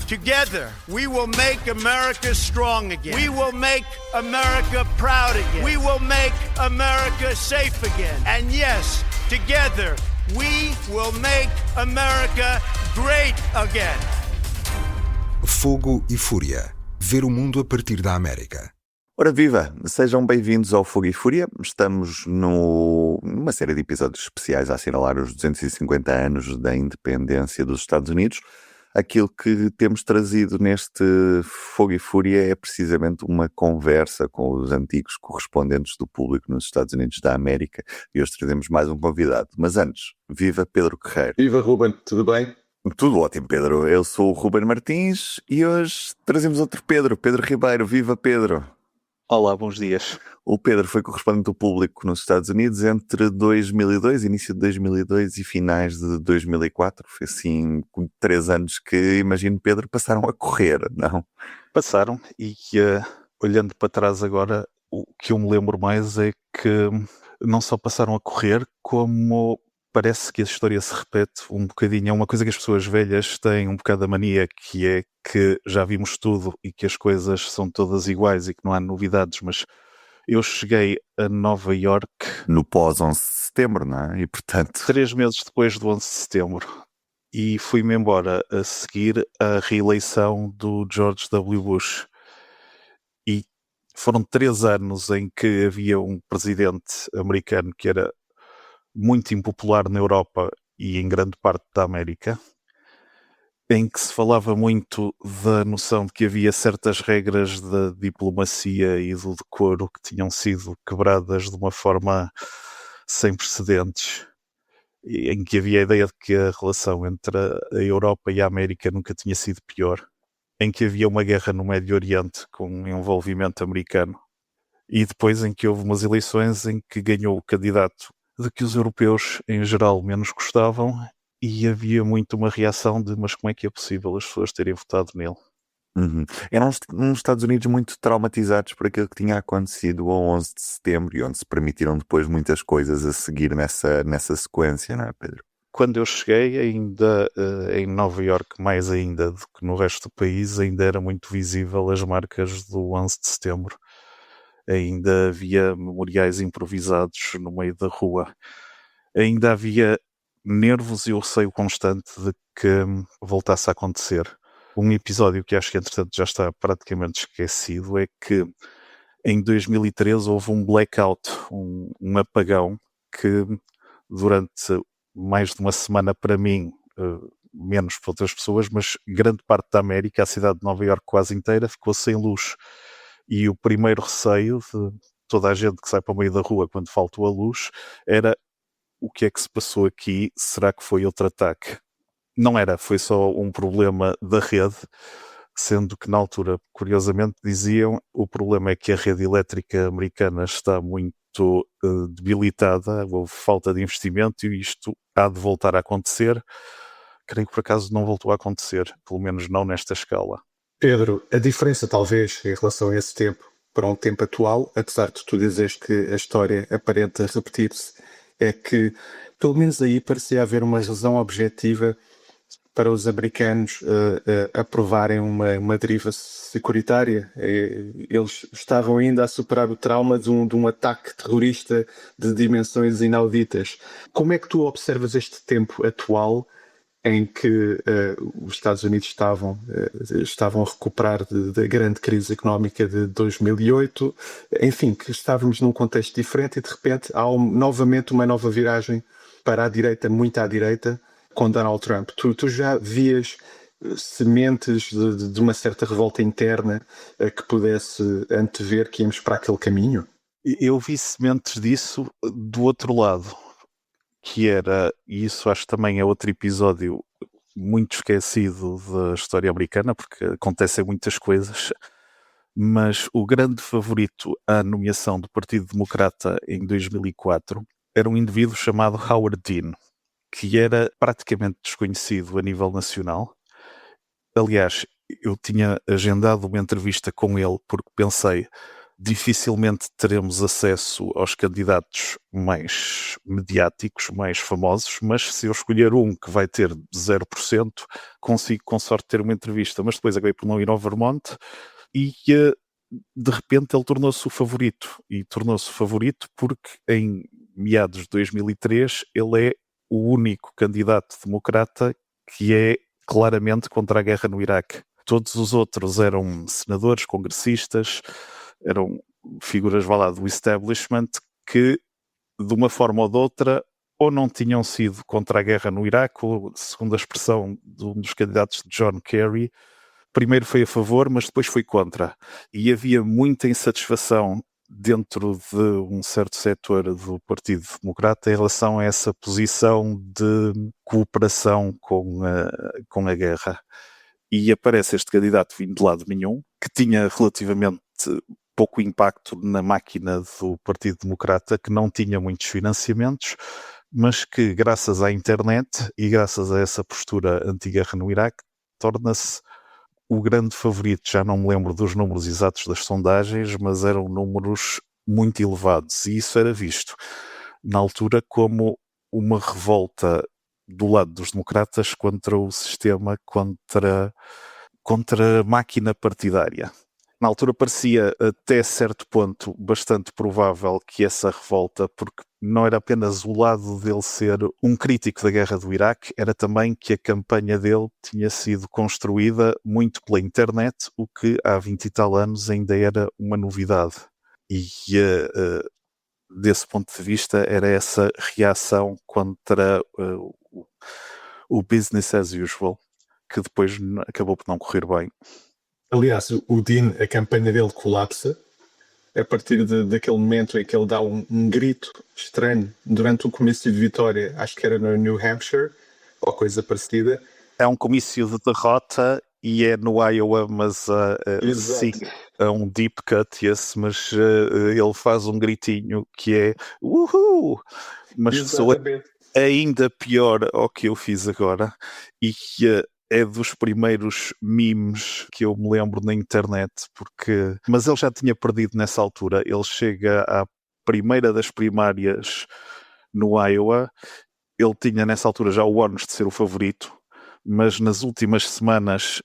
Together, we will make America strong again. We will make America proud again. We will make America safe again. And yes, together, we will make America great again. Fogo e Fúria. Ver o mundo a partir da América. Ora viva! Sejam bem-vindos ao Fogo e Fúria. Estamos numa série de episódios especiais a assinalar os 250 anos da independência dos Estados Unidos. Aquilo que temos trazido neste Fogo e Fúria é precisamente uma conversa com os antigos correspondentes do público nos Estados Unidos da América e hoje trazemos mais um convidado. Mas antes, viva Pedro Guerreiro. Viva Ruben, tudo bem? Tudo ótimo, Pedro. Eu sou o Ruben Martins e hoje trazemos outro Pedro, Pedro Ribeiro. Viva Pedro! Olá, bons dias. O Pedro foi correspondente do público nos Estados Unidos entre 2002, início de 2002 e finais de 2004. Foi assim 3 anos que, imagino, Pedro, passaram a correr, não? Passaram e olhando para trás agora, o que eu me lembro mais é que não só passaram a correr, como parece que a história se repete um bocadinho. É uma coisa que as pessoas velhas têm um bocado a mania, que é que já vimos tudo e que as coisas são todas iguais e que não há novidades, mas eu cheguei a Nova York no pós-11 de setembro, não é? E portanto 3 meses depois do 11 de setembro e fui-me embora a seguir a reeleição do George W. Bush. E foram 3 anos em que havia um presidente americano que era muito impopular na Europa e em grande parte da América, em que se falava muito da noção de que havia certas regras da diplomacia e do decoro que tinham sido quebradas de uma forma sem precedentes, e em que havia a ideia de que a relação entre a Europa e a América nunca tinha sido pior, em que havia uma guerra no Médio Oriente com envolvimento americano, e depois em que houve umas eleições em que ganhou o candidato de que os europeus em geral menos gostavam, e havia muito uma reação de mas como é que é possível as pessoas terem votado nele? Eram uns Estados Unidos muito traumatizados por aquilo que tinha acontecido ao 11 de setembro e onde se permitiram depois muitas coisas a seguir nessa sequência, não é, Pedro? Quando eu cheguei, ainda em Nova Iorque, mais ainda do que no resto do país, ainda era muito visível as marcas do 11 de setembro. Ainda havia memoriais improvisados no meio da rua. Ainda havia nervos e o receio constante de que voltasse a acontecer. Um episódio que acho que entretanto já está praticamente esquecido é que em 2013 houve um blackout, um apagão que durante mais de uma semana para mim, menos para outras pessoas, mas grande parte da América, a cidade de Nova Iorque quase inteira, ficou sem luz. E o primeiro receio de toda a gente que sai para o meio da rua quando faltou a luz era: o que é que se passou aqui? Será que foi outro ataque? Não era, foi só um problema da rede, sendo que na altura, curiosamente, diziam o problema é que a rede elétrica americana está muito debilitada, houve falta de investimento e isto há de voltar a acontecer. Creio que por acaso não voltou a acontecer, pelo menos não nesta escala. Pedro, a diferença talvez em relação a esse tempo para um tempo atual, apesar de tu dizeres que a história aparenta repetir-se, é que pelo menos aí parecia haver uma razão objetiva para os americanos aprovarem uma deriva securitária. Eles estavam ainda a superar o trauma de um ataque terrorista de dimensões inauditas. Como é que tu observas este tempo atual em que os Estados Unidos estavam a recuperar da grande crise económica de 2008, enfim, que estávamos num contexto diferente e de repente há novamente uma nova viragem para a direita, muito à direita, com Donald Trump. Tu já vias sementes de uma certa revolta interna que pudesse antever que íamos para aquele caminho? Eu vi sementes disso do outro lado, que era, e isso acho que também é outro episódio muito esquecido da história americana, porque acontecem muitas coisas, mas o grande favorito à nomeação do Partido Democrata em 2004 era um indivíduo chamado Howard Dean, que era praticamente desconhecido a nível nacional. Aliás, eu tinha agendado uma entrevista com ele porque pensei, dificilmente teremos acesso aos candidatos mais mediáticos, mais famosos, mas se eu escolher um que vai ter 0%, consigo com sorte ter uma entrevista, mas depois acabei por não ir ao Vermont e de repente ele tornou-se o favorito, e tornou-se o favorito porque em meados de 2003 ele é o único candidato democrata que é claramente contra a guerra no Iraque. Todos os outros eram senadores, congressistas, eram figuras, vá lá, do establishment que, de uma forma ou de outra, ou não tinham sido contra a guerra no Iraque, ou, segundo a expressão de um dos candidatos de John Kerry, primeiro foi a favor, mas depois foi contra. E havia muita insatisfação dentro de um certo setor do Partido Democrata em relação a essa posição de cooperação com a guerra. E aparece este candidato vindo de lado nenhum, que tinha relativamente pouco impacto na máquina do Partido Democrata, que não tinha muitos financiamentos, mas que, graças à internet e graças a essa postura anti-guerra no Iraque, torna-se o grande favorito. Já não me lembro dos números exatos das sondagens, mas eram números muito elevados, e isso era visto na altura como uma revolta do lado dos democratas contra o sistema, contra a máquina partidária. Na altura parecia, até certo ponto, bastante provável que essa revolta, porque não era apenas o lado dele ser um crítico da guerra do Iraque, era também que a campanha dele tinha sido construída muito pela internet, o que há 20 e tal anos ainda era uma novidade. E desse ponto de vista era essa reação contra o business as usual, que depois acabou por não correr bem. Aliás, o Dean, a campanha dele colapsa a partir daquele momento em que ele dá um grito estranho durante o comício de vitória, acho que era no New Hampshire, ou coisa parecida. É um comício de derrota e é no Iowa, mas sim, é um deep cut esse, mas ele faz um gritinho que é uhul, mas soa ainda pior ao que eu fiz agora, e que é dos primeiros memes que eu me lembro na internet, mas ele já tinha perdido nessa altura. Ele chega à primeira das primárias no Iowa, ele tinha nessa altura já o ónus de ser o favorito, mas nas últimas semanas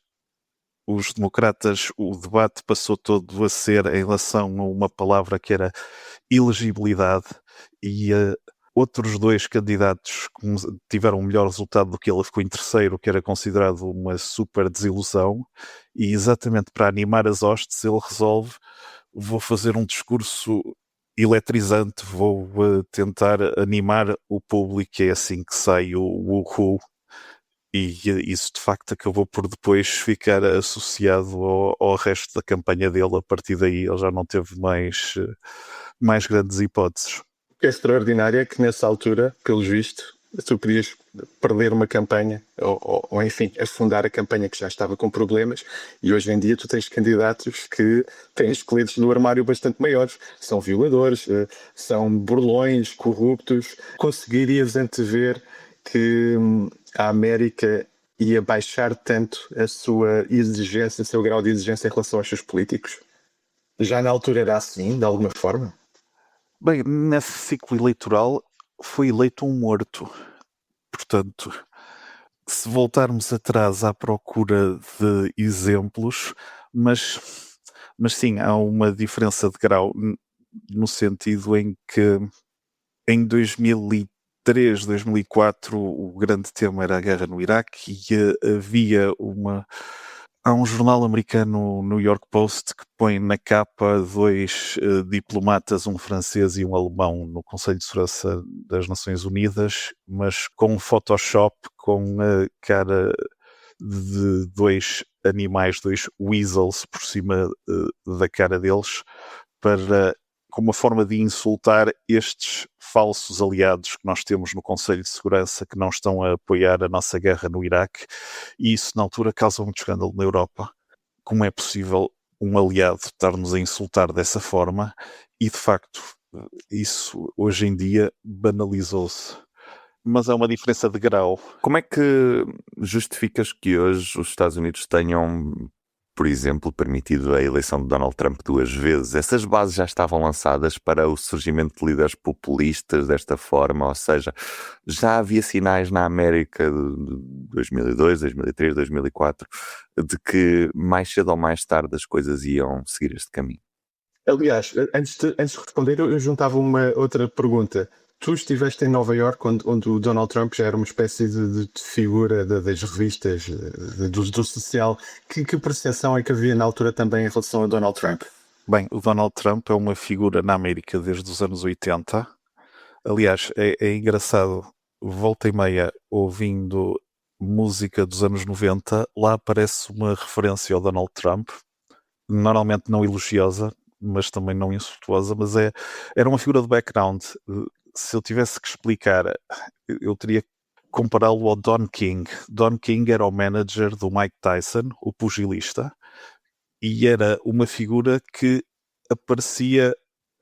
os democratas, o debate passou todo a ser em relação a uma palavra que era elegibilidade, e outros dois candidatos tiveram um melhor resultado do que ele, ficou em terceiro, que era considerado uma super desilusão, e exatamente para animar as hostes ele resolve: vou fazer um discurso eletrizante, vou tentar animar o público, é assim que sai o uhul. E isso de facto acabou por depois ficar associado ao resto da campanha dele. A partir daí ele já não teve mais grandes hipóteses. O que é extraordinário é que nessa altura, pelo visto, tu podias perder uma campanha ou enfim, afundar a campanha que já estava com problemas, e hoje em dia tu tens candidatos que têm esqueletos no armário bastante maiores, são violadores, são burlões, corruptos. Conseguirias antever que a América ia baixar tanto a sua exigência, o seu grau de exigência em relação aos seus políticos? Já na altura era assim, de alguma forma? Bem, nesse ciclo eleitoral foi eleito um morto. Portanto, se voltarmos atrás à procura de exemplos, mas sim, há uma diferença de grau no sentido em que em 2003, 2004 o grande tema era a guerra no Iraque, e havia há um jornal americano, New York Post, que põe na capa dois diplomatas, um francês e um alemão, no Conselho de Segurança das Nações Unidas, mas com um Photoshop com a cara de dois animais, dois weasels por cima da cara deles, com uma forma de insultar estes falsos aliados que nós temos no Conselho de Segurança, que não estão a apoiar a nossa guerra no Iraque, e isso na altura causa muito escândalo na Europa. Como é possível um aliado estar-nos a insultar dessa forma? E de facto, isso hoje em dia banalizou-se. Mas é uma diferença de grau. Como é que justificas que hoje os Estados Unidos tenham por exemplo, permitido a eleição de Donald Trump 2 vezes. Essas bases já estavam lançadas para o surgimento de líderes populistas desta forma, ou seja, já havia sinais na América de 2002, 2003, 2004 de que mais cedo ou mais tarde as coisas iam seguir este caminho. Aliás, antes de responder, eu juntava uma outra pergunta. Tu estiveste em Nova Iorque, onde o Donald Trump já era uma espécie de figura das revistas, do social. Que percepção é que havia na altura também em relação a Donald Trump? Bem, o Donald Trump é uma figura na América desde os anos 80. Aliás, é engraçado, volta e meia, ouvindo música dos anos 90, lá aparece uma referência ao Donald Trump, normalmente não elogiosa, mas também não insultuosa, mas era uma figura de background. Se eu tivesse que explicar, eu teria que compará-lo ao Don King. Don King era o manager do Mike Tyson, o pugilista, e era uma figura que aparecia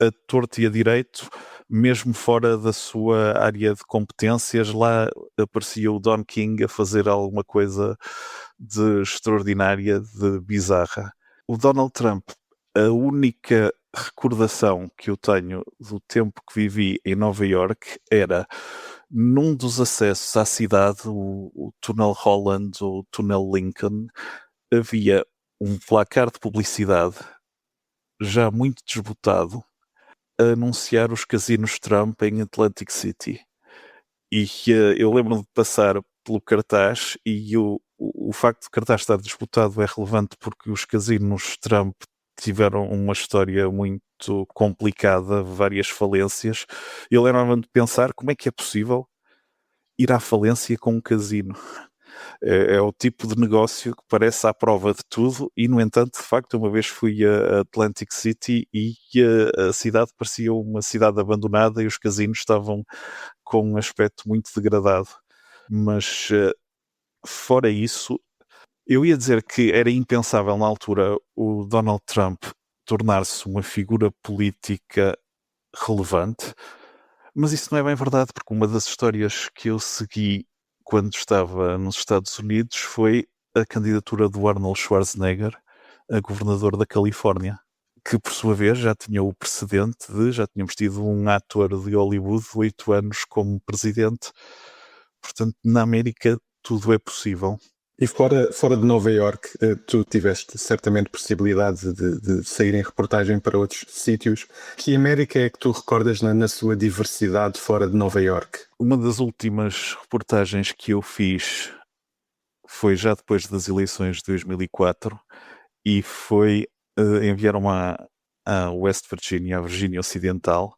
a torto e a direito, mesmo fora da sua área de competências. Lá aparecia o Don King a fazer alguma coisa de extraordinária, de bizarra. O Donald Trump, a única recordação que eu tenho do tempo que vivi em Nova Iorque era num dos acessos à cidade, o Tunnel Holland, o Tunnel Lincoln, havia um placar de publicidade já muito desbotado a anunciar os casinos Trump em Atlantic City. E eu lembro-me de passar pelo cartaz, e o facto de o cartaz estar disputado é relevante porque os casinos Trump tiveram uma história muito complicada, várias falências. Eu lembro-me de pensar como é que é possível ir à falência com um casino. É o tipo de negócio que parece à prova de tudo, e no entanto, de facto, uma vez fui a Atlantic City e a cidade parecia uma cidade abandonada e os casinos estavam com um aspecto muito degradado. Mas fora isso, eu ia dizer que era impensável na altura o Donald Trump tornar-se uma figura política relevante, mas isso não é bem verdade, porque uma das histórias que eu segui quando estava nos Estados Unidos foi a candidatura do Arnold Schwarzenegger a governador da Califórnia, que por sua vez já tinha o precedente de já tínhamos tido um ator de Hollywood 8 anos como presidente. Portanto, na América tudo é possível. E fora de Nova Iorque, tu tiveste certamente possibilidade de sair em reportagem para outros sítios. Que América é que tu recordas na sua diversidade fora de Nova Iorque? Uma das últimas reportagens que eu fiz foi já depois das eleições de 2004 e foi enviaram-me a West Virginia, a Virgínia Ocidental,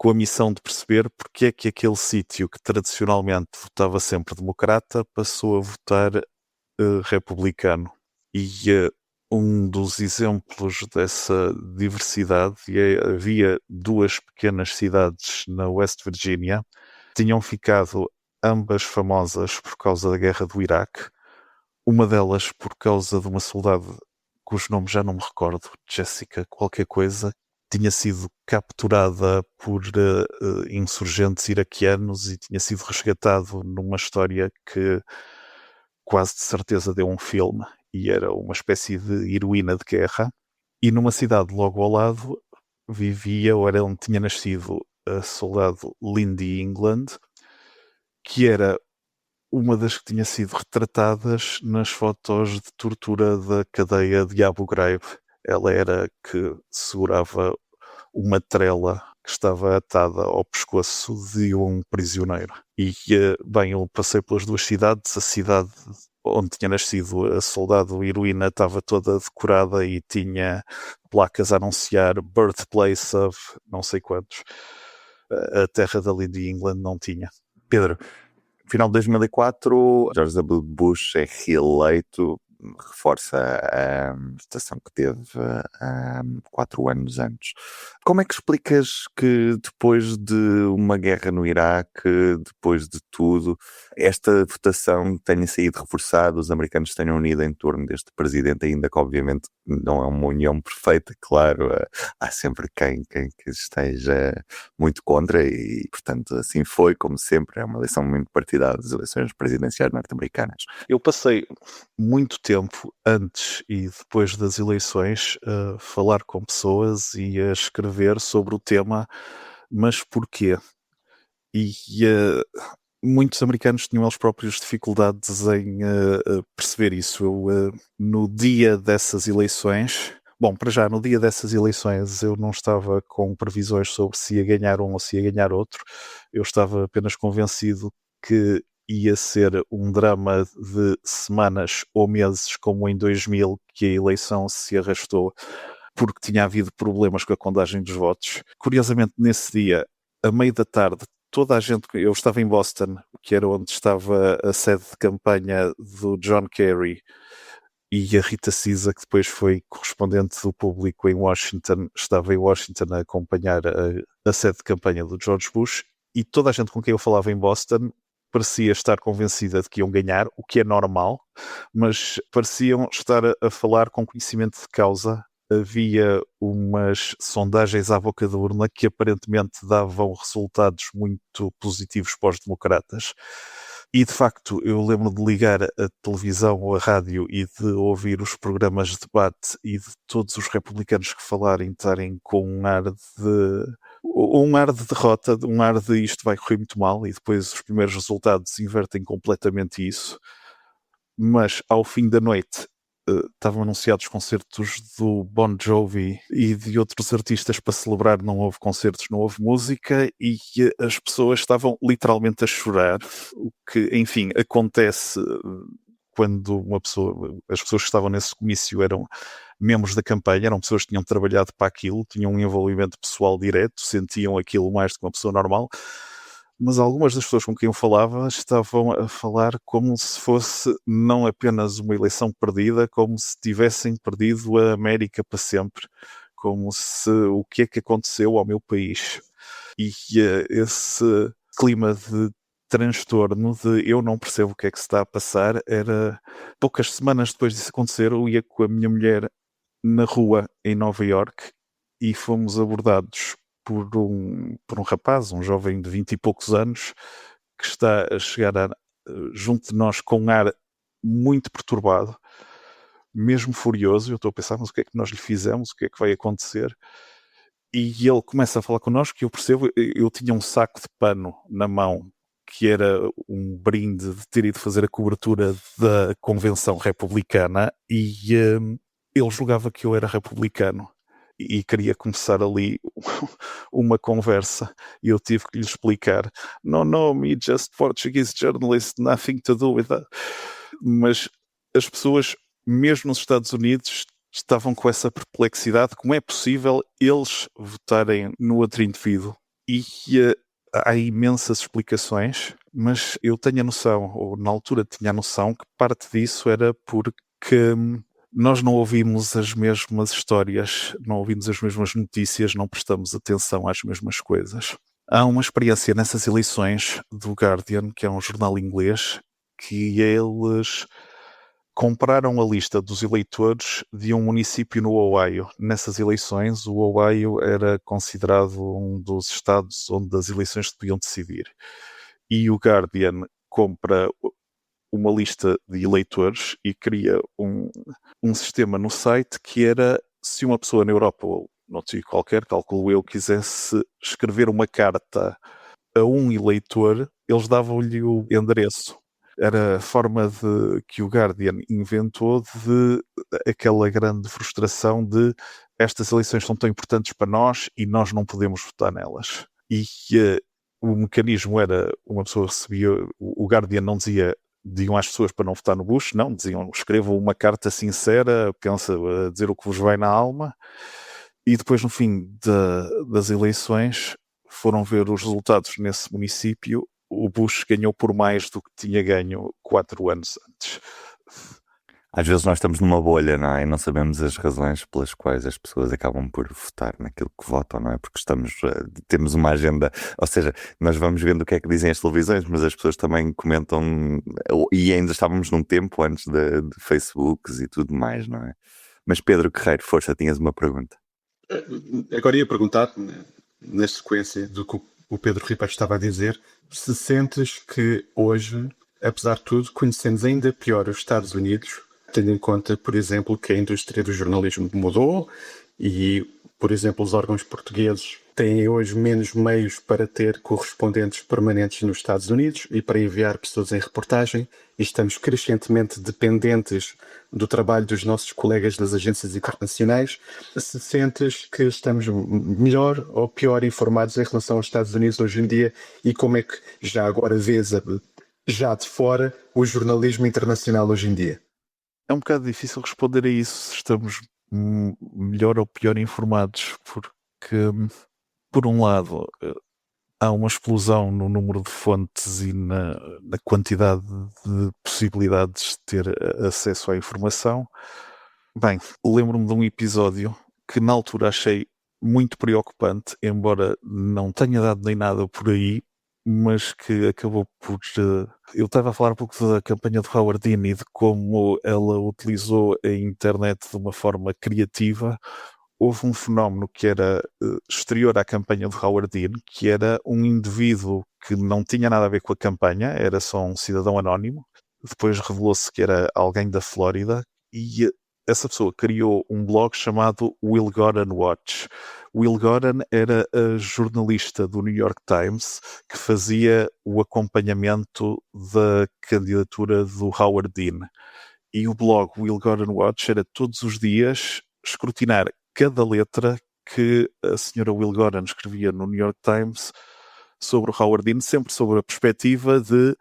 com a missão de perceber porque é que aquele sítio que tradicionalmente votava sempre democrata passou a votar republicano. E um dos exemplos dessa diversidade, havia 2 pequenas cidades na West Virginia, tinham ficado ambas famosas por causa da guerra do Iraque, uma delas por causa de uma soldada cujo nome já não me recordo, Jessica qualquer coisa, tinha sido capturada por insurgentes iraquianos e tinha sido resgatado numa história que quase de certeza deu um filme e era uma espécie de heroína de guerra. E numa cidade logo ao lado vivia, ou era onde tinha nascido, a soldado Lindy England, que era uma das que tinha sido retratadas nas fotos de tortura da cadeia de Abu Ghraib. Ela era que segurava uma trela que estava atada ao pescoço de um prisioneiro. E, bem, eu passei pelas 2 cidades. A cidade onde tinha nascido a soldado heroína estava toda decorada e tinha placas a anunciar Birthplace of não sei quantos. A terra da Lindy England não tinha. Pedro, final de 2004, George W. Bush é reeleito, reforça a votação que teve 4 anos antes. Como é que explicas que depois de uma guerra no Iraque, depois de tudo, esta votação tenha saído reforçada, os americanos tenham unido em torno deste presidente, ainda que obviamente não é uma união perfeita, claro, há sempre quem esteja muito contra e, portanto, assim foi, como sempre, é uma eleição muito partidária das eleições presidenciais norte-americanas. Eu passei muito tempo antes e depois das eleições a falar com pessoas e a escrever sobre o tema, mas porquê? E muitos americanos tinham eles próprios dificuldades em perceber isso. Eu, no dia dessas eleições, para já, no dia dessas eleições eu não estava com previsões sobre se ia ganhar um ou se ia ganhar outro. Eu estava apenas convencido que ia ser um drama de semanas ou meses, como em 2000, que a eleição se arrastou porque tinha havido problemas com a contagem dos votos. Curiosamente, nesse dia, a meio da tarde, toda a gente... Eu estava em Boston, que era onde estava a sede de campanha do John Kerry, e a Rita Cisa, que depois foi correspondente do Público em Washington, estava em Washington a acompanhar a sede de campanha do George Bush, e toda a gente com quem eu falava em Boston parecia estar convencida de que iam ganhar, o que é normal, mas pareciam estar a falar com conhecimento de causa. Havia umas sondagens à boca da urna que aparentemente davam resultados muito positivos para os democratas. E, de facto, eu lembro de ligar a televisão ou a rádio e de ouvir os programas de debate e de todos os republicanos que falarem estarem com um ar de derrota, um ar de isto vai correr muito mal, e depois os primeiros resultados invertem completamente isso. Mas, ao fim da noite, estavam anunciados concertos do Bon Jovi e de outros artistas para celebrar. Não houve concertos, não houve música, e as pessoas estavam literalmente a chorar, o que, enfim, acontece quando as pessoas que estavam nesse comício eram membros da campanha, eram pessoas que tinham trabalhado para aquilo, tinham um envolvimento pessoal direto, sentiam aquilo mais do que uma pessoa normal. Mas algumas das pessoas com quem eu falava estavam a falar como se fosse não apenas uma eleição perdida, como se tivessem perdido a América para sempre, como se o que é que aconteceu ao meu país. E esse clima de transtorno, de eu não percebo o que é que se está a passar, era poucas semanas depois disso acontecer. Eu ia com a minha mulher na rua em Nova Iorque e fomos abordados por um rapaz, um jovem de 20 e poucos anos, que está a chegar junto de nós com um ar muito perturbado, mesmo furioso. Eu estou a pensar, mas o que é que nós lhe fizemos? O que é que vai acontecer? E ele começa a falar connosco, e eu percebo, eu tinha um saco de pano na mão, que era um brinde de ter ido fazer a cobertura da convenção republicana, e ele julgava que eu era republicano e queria começar ali uma conversa, e eu tive que lhe explicar: no, me just Portuguese journalist, nothing to do with that. Mas as pessoas, mesmo nos Estados Unidos, estavam com essa perplexidade: como é possível eles votarem no outro indivíduo? E há imensas explicações, mas eu tenho a noção, ou na altura tinha a noção, que parte disso era porque nós não ouvimos as mesmas histórias, não ouvimos as mesmas notícias, não prestamos atenção às mesmas coisas. Há uma experiência nessas eleições do Guardian, que é um jornal inglês, que eles compraram a lista dos eleitores de um município no Ohio. Nessas eleições, o Ohio era considerado um dos estados onde as eleições se podiam decidir. E o Guardian compra uma lista de eleitores e cria um sistema no site que era: se uma pessoa na Europa ou noutro sítio qualquer, calculo eu, quisesse escrever uma carta a um eleitor, eles davam-lhe o endereço. Era a forma que o Guardian inventou de aquela grande frustração de: estas eleições são tão importantes para nós e nós não podemos votar nelas. E o mecanismo era: uma pessoa recebia, o Guardian não diziam às pessoas para não votar no Bush, não, diziam: escrevam uma carta sincera, pensa a dizer o que vos vai na alma. E depois, no fim das eleições, foram ver os resultados nesse município. O Bush ganhou por mais do que tinha ganho 4 anos antes. Às vezes nós estamos numa bolha, não é? E não sabemos as razões pelas quais as pessoas acabam por votar naquilo que votam, não é? Porque temos uma agenda, ou seja, nós vamos vendo o que é que dizem as televisões, mas as pessoas também comentam, e ainda estávamos num tempo antes de Facebooks e tudo mais, não é? Mas Pedro Guerreiro, força, tinhas uma pergunta. Agora ia perguntar, na sequência do que o Pedro Ribeiro estava a dizer, se sentes que hoje, apesar de tudo, conhecendo ainda pior os Estados Unidos, tendo em conta, por exemplo, que a indústria do jornalismo mudou e, por exemplo, os órgãos portugueses têm hoje menos meios para ter correspondentes permanentes nos Estados Unidos e para enviar pessoas em reportagem, e estamos crescentemente dependentes do trabalho dos nossos colegas das agências internacionais. Se sentes que estamos melhor ou pior informados em relação aos Estados Unidos hoje em dia, e como é que já agora vês, já de fora, o jornalismo internacional hoje em dia? É um bocado difícil responder a isso, se estamos melhor ou pior informados, porque, por um lado, há uma explosão no número de fontes e na quantidade de possibilidades de ter acesso à informação. Bem, lembro-me de um episódio que na altura achei muito preocupante, embora não tenha dado nem nada por aí, mas que acabou por... Eu estava a falar um pouco da campanha de Howard Dean e de como ela utilizou a internet de uma forma criativa. Houve um fenómeno que era exterior à campanha de Howard Dean, que era um indivíduo que não tinha nada a ver com a campanha, era só um cidadão anónimo. Depois revelou-se que era alguém da Flórida e essa pessoa criou um blog chamado Will Gordon Watch. Will Gordon era a jornalista do New York Times que fazia o acompanhamento da candidatura do Howard Dean. E o blog Will Gordon Watch era todos os dias escrutinar cada letra que a senhora Will Gordon escrevia no New York Times sobre o Howard Dean, sempre sobre a perspectiva de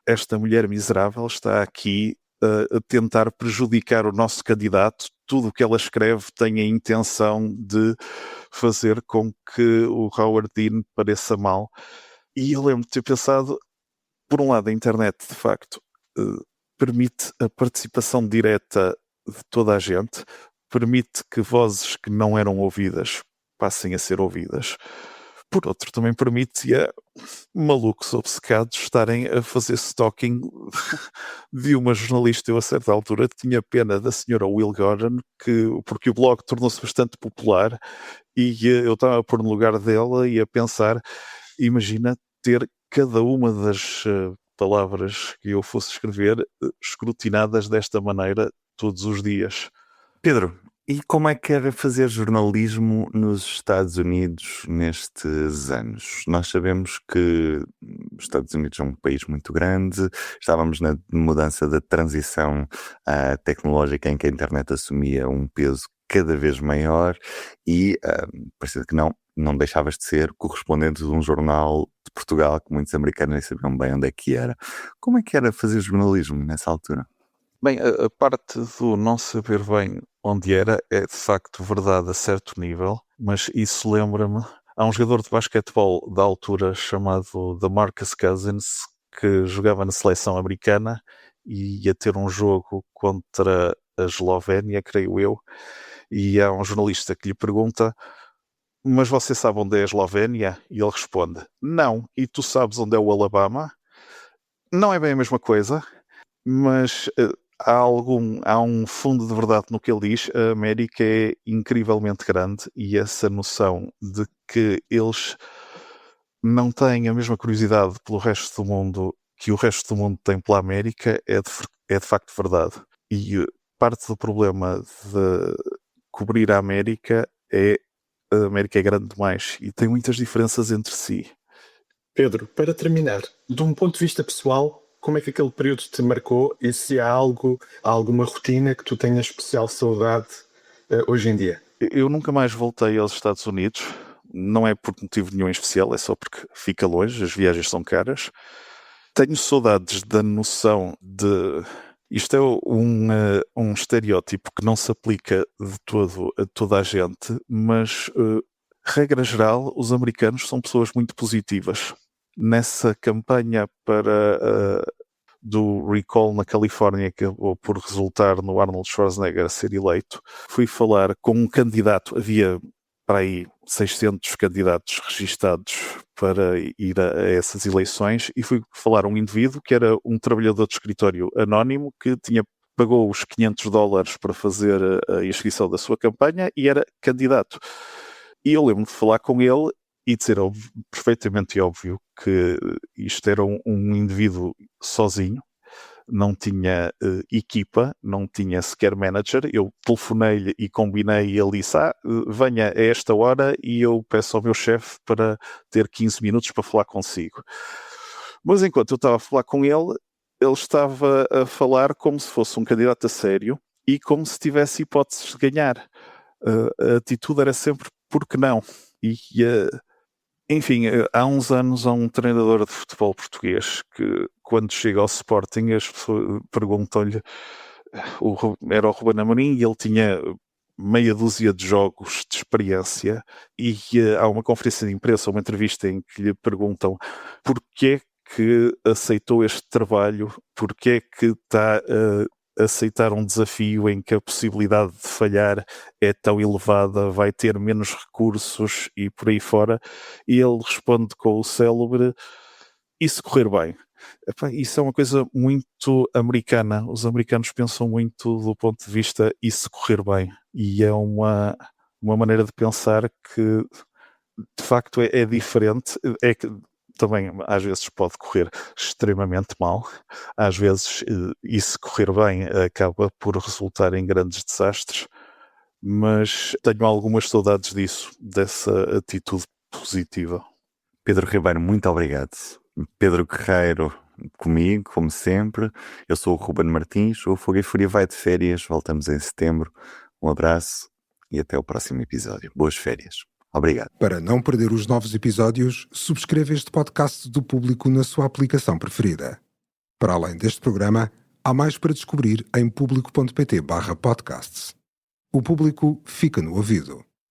esta mulher miserável está aqui a tentar prejudicar o nosso candidato. Tudo o que ela escreve tem a intenção de fazer com que o Howard Dean pareça mal. E eu lembro de ter pensado, por um lado, a internet, de facto, permite a participação direta de toda a gente, permite que vozes que não eram ouvidas passem a ser ouvidas. Por outro, também permite a malucos obcecados estarem a fazer stalking de uma jornalista. Eu, a certa altura, tinha pena da senhora Will Gordon, porque o blog tornou-se bastante popular e eu estava a pôr no lugar dela e a pensar, imagina ter cada uma das palavras que eu fosse escrever escrutinadas desta maneira todos os dias. Pedro, e como é que era fazer jornalismo nos Estados Unidos nestes anos? Nós sabemos que os Estados Unidos é um país muito grande, estávamos na mudança da transição tecnológica em que a internet assumia um peso cada vez maior e, parecendo que não deixavas de ser correspondente de um jornal de Portugal que muitos americanos nem sabiam bem onde é que era. Como é que era fazer jornalismo nessa altura? Bem, a parte do não saber bem onde era é de facto verdade a certo nível, mas isso lembra-me. Há um jogador de basquetebol da altura chamado DeMarcus Cousins que jogava na seleção americana e ia ter um jogo contra a Eslovénia, creio eu, e há um jornalista que lhe pergunta: mas você sabe onde é a Eslovénia? E ele responde: não. E tu sabes onde é o Alabama? Não é bem a mesma coisa, mas há um fundo de verdade no que ele diz. A América é incrivelmente grande e essa noção de que eles não têm a mesma curiosidade pelo resto do mundo que o resto do mundo tem pela América é de facto verdade. E parte do problema de cobrir a América é a América é grande demais e tem muitas diferenças entre si. Pedro, para terminar, de um ponto de vista pessoal, como é que aquele período te marcou e se há alguma rotina que tu tenhas especial saudade hoje em dia? Eu nunca mais voltei aos Estados Unidos, não é por motivo nenhum em especial, é só porque fica longe, as viagens são caras. Tenho saudades da noção de... Isto é um estereótipo que não se aplica de todo a toda a gente, mas, regra geral, os americanos são pessoas muito positivas. Nessa campanha do recall na Califórnia, que acabou por resultar no Arnold Schwarzenegger a ser eleito, fui falar com um candidato. Havia para aí 600 candidatos registados para ir a essas eleições e fui falar a um indivíduo que era um trabalhador de escritório anónimo que pagou os $500 para fazer a inscrição da sua campanha e era candidato. E eu lembro-me de falar com ele e de ser perfeitamente óbvio que isto era um indivíduo sozinho, não tinha equipa, não tinha sequer manager. Eu telefonei-lhe e combinei, e ele disse, venha a esta hora e eu peço ao meu chefe para ter 15 minutos para falar consigo. Mas enquanto eu estava a falar com ele estava a falar como se fosse um candidato a sério e como se tivesse hipóteses de ganhar. A atitude era sempre, por que não? Enfim, há uns anos há um treinador de futebol português que, quando chega ao Sporting, as pessoas perguntam-lhe, era o Ruben Amorim, e ele tinha meia dúzia de jogos de experiência, e há uma conferência de imprensa, uma entrevista em que lhe perguntam porquê que aceitou este trabalho, porquê que está a aceitar um desafio em que a possibilidade de falhar é tão elevada, vai ter menos recursos e por aí fora, e ele responde com o célebre, e se correr bem? Epá, isso é uma coisa muito americana. Os americanos pensam muito do ponto de vista e se correr bem, e é uma maneira de pensar que de facto é diferente. É que também às vezes pode correr extremamente mal, às vezes, e se correr bem, acaba por resultar em grandes desastres, mas tenho algumas saudades disso, dessa atitude positiva. Pedro Ribeiro, muito obrigado. Pedro Guerreiro comigo, como sempre. Eu sou o Ruben Martins, o Fogo e Fúria vai de férias, voltamos em setembro. Um abraço e até o próximo episódio. Boas férias. Obrigado. Para não perder os novos episódios, subscreva este podcast do Público na sua aplicação preferida. Para além deste programa, há mais para descobrir em público.pt/podcasts. O Público fica no ouvido.